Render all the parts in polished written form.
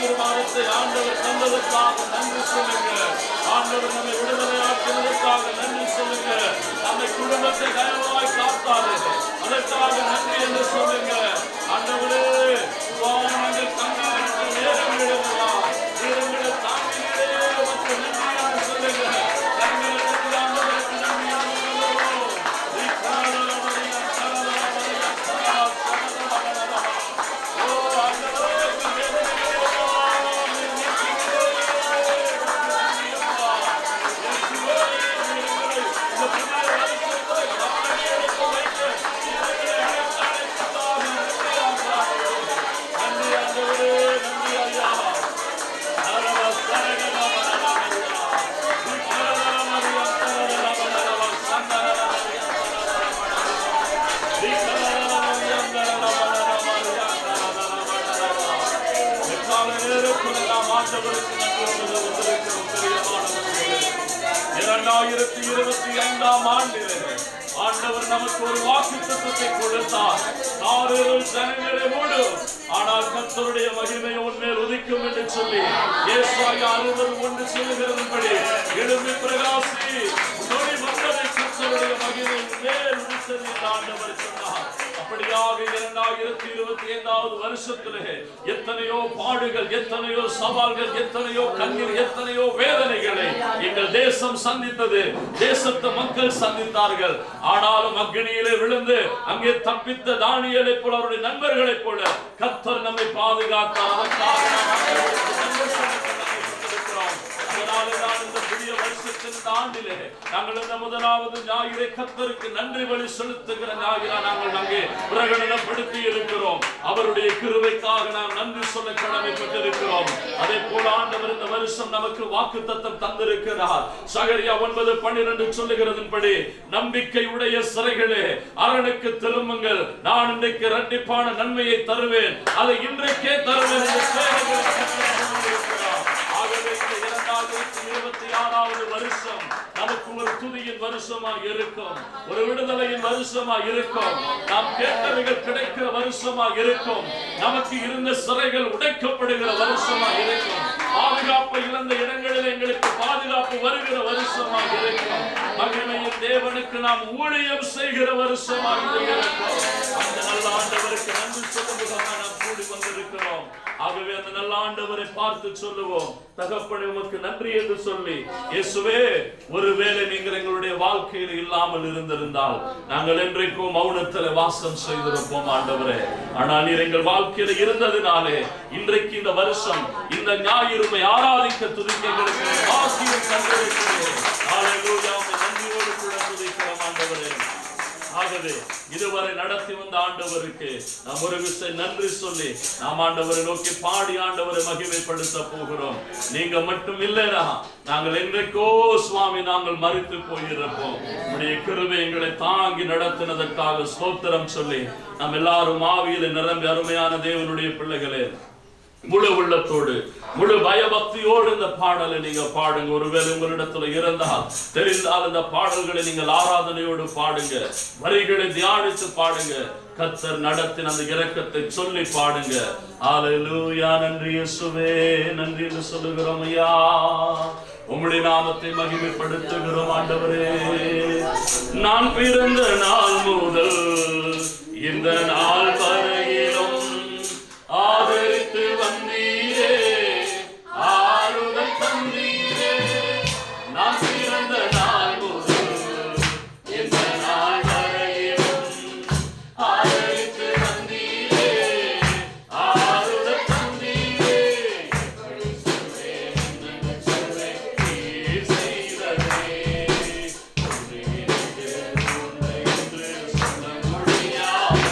ஆசீர்வாதத்தை ஆண்டவர் தந்ததற்காக நன்றி சொல்லுங்க. ஆண்டவர் நம்மை விடுதலையாக்கினதற்காக நன்றி சொல்லுங்க. நம்மை குடும்பத்தை தயவாய் காத்தாரு, அதற்காக நன்றி என்று சொல்லுங்க. ஆண்டவரே நாங்கள் தங்களுக்கு நேரம் விடுகிறோம், நேரங்களை தாங்கினே உமக்கு நன்றி என்று சொல்லுங்க. ஆண்டவருக்கு நன்றி. 2025ஆம் ஆண்டிலே ஆண்டவர் நமக்கு ஒரு வாக்குத்தத்தத்தை கொடுத்தார். ஆறுதல் ஜனங்களை மூடும், ஆனால் கர்த்தருடைய மகிமை உன்மேல் உதிக்கும் என்று சொல்லி ஏசாயா 60:1 சொல்லுகிறதுபடி எழும்பி பிரகாசி, நொடி வந்ததை கர்த்தருடைய மகிமை உன்மேல் உதித்தது என்று ஆண்டவர் சொன்னார். அப்படியாக 2025ஆவது வருஷத்திலே எத்தனையோ பாடுகள், எத்தனையோ சவால்கள், எத்தனையோ கண்ணீர், எத்தனையோ வேதனைகளை எங்கள் தேசம் சந்தித்தது, தேசத்து மக்கள் சந்தித்தார்கள். ஆனாலும் அக்னியிலே விழுந்து அங்கே தப்பித்த தானியேலை போல அவருடைய நண்பர்களைப் போல கர்த்தர் நம்மை பாதுகாத்தார். அதற்காக இந்த புதிய வருஷத்தின் ஆண்டிலே நாங்கள் இந்த முதலாவது ஞாயிறை கர்த்தருக்கு நன்றி பலி செலுத்துகிற ஞாயிறா நாங்கள் அங்கே பிரகடனப்படுத்தி இருக்கிறோம். அவருடைய கிருபைக்காக நாம் நன்றி சொல்ல கடமைப்பட்டிருக்கிறோம். அதே போல ஆண்டவர் இந்த வருஷம் நமக்கு வாக்குத்தத்தம் தந்திருக்கிறார். சகரியா 9:12 சொல்லுகிறதின்படி நம்பிக்கை உடைய சிறைகளே அரணுக்கு திரும்புங்கள், நான் இன்றைக்கு இரட்டிப்பான நன்மையை தருவேன், அதை இன்றைக்கே தருவேன் என்று 2026ஆவது வருஷம் நமக்கு ஒரு துதியின் வருஷமாக இருக்கும், ஒரு விடுதலையின் வருஷமாக இருக்கும், நாம் கேட்டவைகள் கிடைக்கிற வருஷமாக இருக்கும், நமக்கு இருந்த சிறைகள் உடைக்கப்படுகிற வருஷமாக இருக்கும், பாதுகாப்பு இழந்த இடங்களில் எங்களுக்கு பாதுகாப்பு வருகிற வருஷமாக இருக்கும், மகிமையின் தேவனுக்கு நாம் ஊழியம் செய்கிற வருஷமாக இருக்கும். அந்த நல்ல ஆண்டவருக்கு நன்றி சொல்லுவதாக நாம் கூடி வந்திருக்கிறோம். ஆகவே அந்த நல்ல ஆண்டவரை பார்த்து சொல்லுவோம், தகப்பனே உமக்கு நன்றி என்று சொல்லி, இயேசுவே ஒருவேளை நீங்கள் எங்களுடைய வாழ்க்கையில் இல்லாமல் இருந்திருந்தால் நாங்கள் என்றைக்கும் மௌனத்தில் வாசம் செய்திருப்போம் ஆண்டவரே. ஆனால் நீர் எங்கள் வாழ்க்கையில் இருந்ததினாலே இன்றைக்கு இந்த வருஷம் இந்த ஞாயிறுமை ஆராதிக்க துதிக்க எங்களுக்கு பாக்கியம் தந்திருக்கிறேன். ஹல்லேலூயா, நன்றியோடு கூட துதிக்கிறோம் ஆண்டவரே. ஆகவே இதுவரை நடத்தி வந்த ஆண்டவருக்கு நாம் ஒரு விஷயம் நன்றி சொல்லி நாம் ஆண்டவரை நோக்கி பாடி ஆண்டவரை மகிமைப்படுத்த போகிறோம். நீங்க மட்டும் இல்லையா, நாங்கள் என்றைக்கோ சுவாமி நாங்கள் மரித்து போயிருப்போம். உடைய கிருபை எங்களை தாங்கி நடத்தினதற்காக ஸ்தோத்திரம் சொல்லி நாம் எல்லாரும் ஆவியில நிரம்பி அருமையான தேவனுடைய பிள்ளைகளே முழு உள்ளத்தோடு முழு பயபக்தியோடு இந்த பாடலை நீங்க பாடுங்க. ஒருவேளை உங்களிடத்துல இருந்தால் தெரிந்தால் இந்த பாடல்களை நீங்கள் ஆராதனையோடு பாடுங்க, வரிகளை தியானித்து பாடுங்க, கர்த்தர் நடத்தின அந்த இரக்கத்தை சொல்லி பாடுங்க. ஹல்லேலூயா, நன்றி இயேசுவே, நன்றி என்று சொல்லுகிறோம் ஐயா. உம்முடைய நாமத்தை மகிமைப்படுத்துகிறோம் ஆண்டவரே. நான் பிறந்த நாள் முதல் இந்த நாள் வரையிலும் ஆதரித்து வந்தீரே, ஆறுதல் தந்தீரே. நான் பிறந்த நாள் முதல் இந்த நாள் வரையிலும் ஆதரித்து வந்தீரே, ஆறுதல் தந்தீரே. நீர் செய்ததே என்று சொல்ல முடியாது.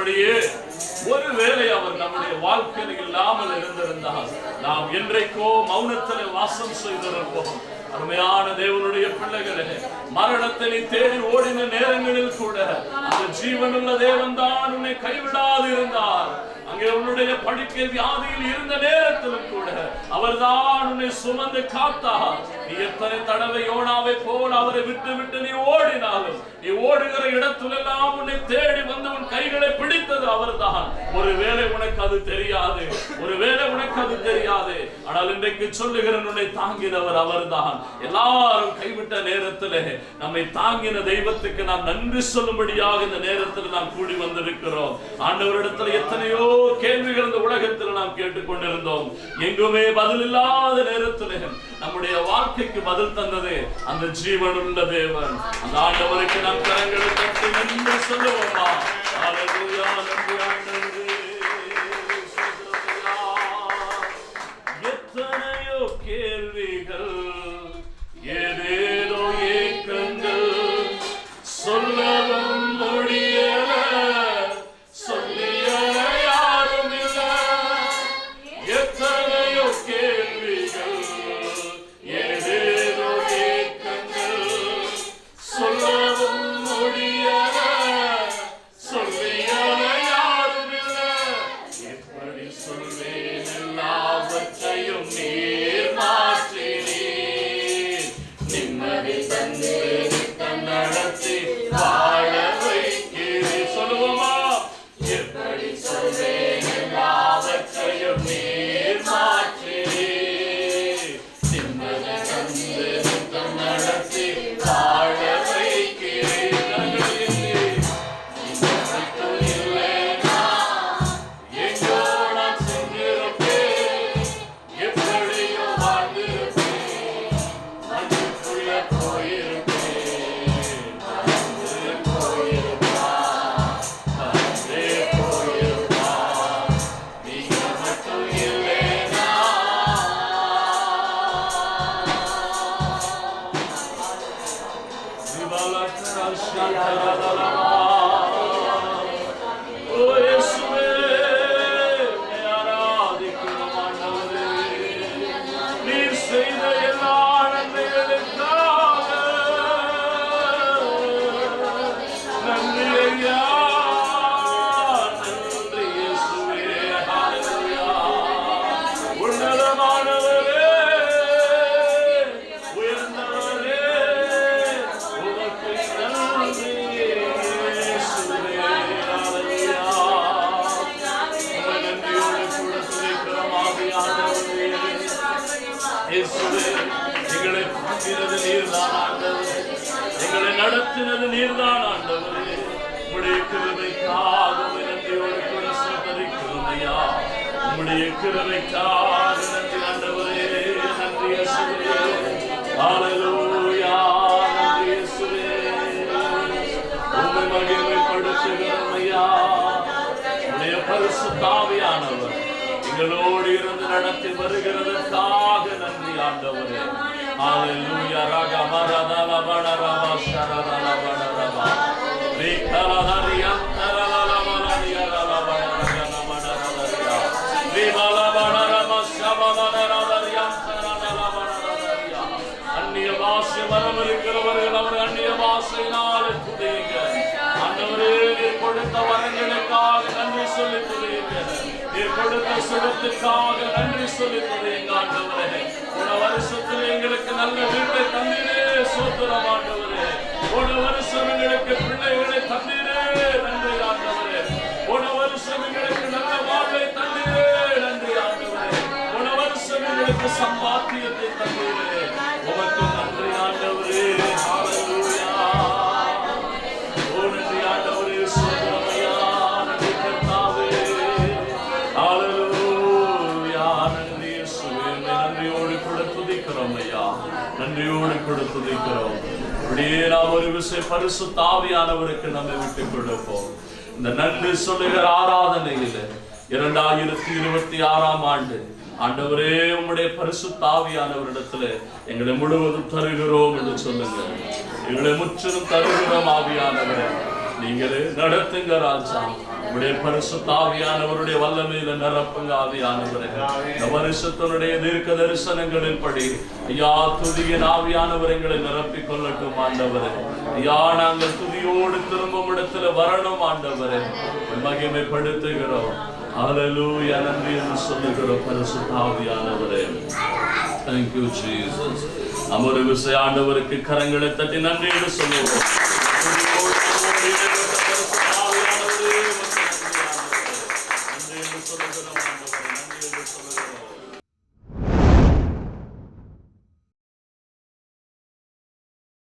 அப்படியே ஒருவேளை அவர் நம்முடைய வாழ்க்கையில் இல்லாமல் இருந்திருந்தால் நாம் என்றைக்கோ மௌனத்தில் வாசம் செய்திருப்போம். அருமையான தேவனுடைய பிள்ளைகளே, மரணத்தை தேடி ஓடின நேரங்களில் கூட அந்த ஜீவனுள்ள தேவன் தான் உன்னை கைவிடாது இருந்தார். அங்கே உன்னுடைய படுக்கை வியாதியில் இருந்த நேரத்திலும் கூட அவர்தான் உன்னை சுமந்து காத்தார். நீ எத்தனை தடவை யோனாவை போல் அவரை விட்டு விட்டு நீ ஓடினாலும் நீ ஓடுகிற இடத்திலெல்லாம் உன்னை தேடி வந்து உன் கைகளை பிடித்தது அவர்தான். ஒருவேளை உனக்கு அது தெரியாது, ஒருவேளை உனக்கு அது தெரியாது. ஆனால் இன்றைக்கு சொல்லுகிறேன், உன்னை தாங்கினவர் அவர்தான். எல்லாரும் கைவிட்ட நேரத்திலே நம்மை தாங்கின தெய்வத்துக்கு நாம் நன்றி சொல்லும்படியாக இந்த நேரத்தில் நாம் கூடி வந்திருக்கிறோம். ஆண்டவரிடத்தில் எத்தனையோ கேள்விகள் இந்த உலகத்தில் நாம் கேட்டுக்கொண்டிருந்தோம். எங்குமே பதில் இல்லாத நேரத்திலே நம்முடைய வாழ்க்கைக்கு பதில் தந்தது அந்த ஜீவனுள்ள தேவன். அந்த ஆண்டவருக்கு நாம் கரங்களை தட்டி நன்றி சொல்லுவோமா? ஹல்லேலூயா, நன்றி ஆண்டவரே. எத்தனையோ கேள்விகள், ஏதேதோ ஏக்கங்கள், சொல்லவும் முடியல, சொல்லிய யாரும் இல்ல. எத்தனையோ கேள்விகள், ஏதேதோ ஏக்கங்கள், சொல்லவும் முடியல, சொல்லிய யாரும் இல்ல. எப்படி சொல்வேன், எல்லாவற்றையும் நீர் மாற்றினீர். நிம்மதி தந்து நடத்தி வாழ வைக்கிறீர். சொல்லுவோமா? எப்படி சொல்வேன், எல்லாவற்றையும் நீர் மாற்றினீர். நிம்மதி தந்து நடத்தி வாழ வைக்கிறீர். இல்லைனா எங்கோ நான் சென்றிருப்பேன், எப்படியோ வாழ்ந்திருப்பேன், மண்ணுக்குள்ள போயிருப்பேன், மறந்து போயிருப்பான், மறந்தே போயிருப்பான். நீங்க மட்டும் இல்லைனா ஓ இயேசுவே, உம்மை ஆராதிக்கிறோம் ஆண்டவரே. நீர் செய்த எல்லா நன்மைகளுக்காக நன்றி ஐயா, நன்றி இயேசுவே. ஹல்லேலூயா. உன்னதமானவரே, உயர்ந்தவரே, உமக்கு நன்றி இயேசுவே. ஹல்லேலூயா. உம்மை நன்றியோடு கூட துதிக்கிறோம் ஆவியானவரே. இயேசுவே, எங்களை காத்தினது நீர்தான் ஆண்டவரே, எங்களை நடத்தினது நீர்தான் ஆண்டவரே. உம்முடைய கிருபைக்காக உம்மை நன்றியோடு கூட ஸ்தோத்திரிக்கிறோம் ஐயா. உம்முடைய கிருபைக்காக நன்றி ஆண்டவரே. நன்றி இயேசுவே. ஹல்லேலூயா. நன்றி இயேசுவே. உம்மை மகிமைப்படுத்துகிறோம் ஐயா. உம்முடைய பரிசுத்த ஆவியானவர் எங்களோடு இருந்து நடத்தி வருகிறதற்காக நன்றி ஆண்டவரே. ஹல்லேலூயா. ரகமரதலபடரப ஷரதலபடரப விகலதரியந்தரலலமலரியரலபடரகனமடரதரியா விபலபடரம ஷபலதரதரியந்தரலபடரதரியா. அந்நிய பாஷை வரவிருக்கிறவர்கள் அவர் அந்நிய பாஷையினாலே துதியுங்க. ஆண்டவரே, நீர் கொடுத்த வரங்களுக்காக நன்றி சொல்லி துதியுங்க. நீர் கொடுத்த சுகத்துக்காக நன்றி சொல்லி துதியுங்க ஆண்டவரே. போன வருஷத்தில் எங்களுக்கு நல்ல வீட்டை தந்தீரே, சோத்திரம் ஆண்டவரே. போன வருஷம் எங்களுக்கு பிள்ளைகளை தந்தீரே, நன்றி ஆண்டவரே. போன வருஷம் எங்களுக்கு நல்ல வாழ்வை தந்தீரே, நன்றி ஆண்டவரே. போன வருஷம் எங்களுக்கு சம்பாத்தியத்தை தந்தீரே, உமக்கு நன்றி ஆண்டவரே. ஹல்லேலூயா. ஓ நன்றி ஆண்டவரே, சோத்திரம் ஐயா. நன்றி கர்த்தாவே. ஹல்லேலூயா. நன்றி இயேசுவே. நன்றியோடு கூட துதிக்கிறோம் ஐயா, நன்றியோடு கூட துதிக்கிறோம். அப்படியே நாம் ஒரு விஷயம் பரிசுத்த ஆவியானவருக்கு நம்மை விட்டுக் கொடுப்போம். இந்த நன்றி சொல்லுகிற ஆராதனையில் 2026ஆம் ஆண்டு ஆண்டவரே, உம்முடைய பரிசுத்த ஆவியானவரிடத்துல எங்களை முழுவதும் தருகிறோம் என்று சொல்லுங்க. எங்களை முற்றிலும் தருகிறோம் ஆவியானவரே. நீங்களே நடத்துங்க ராஜா. உடைய பரிசுத்த ஆவியானவருடைய வல்லமையில நிரப்புங்க ஆவியானவரே. இந்த வருஷத்தினுடைய தீர்க்க தரிசனங்களின் படி ஐயா துதியின் ஆவியானவர் எங்களை நிரப்பிக் கொள்ளட்டும் ஆண்டவரே. ஐயா நாங்கள் துதியோடு திரும்பும் இடத்துல வரணும் ஆண்டவரே. மகிமைப்படுத்துகிறோம். ஹல்லேலூயா. நன்றி என்று சொல்லுகிறோம் பரிசுத்த ஆவியானவரே. Thank you Jesus. அமர விசை ஆண்டவருக்கு கரங்களை தட்டி நன்றி என்று சொல்லுவோம்.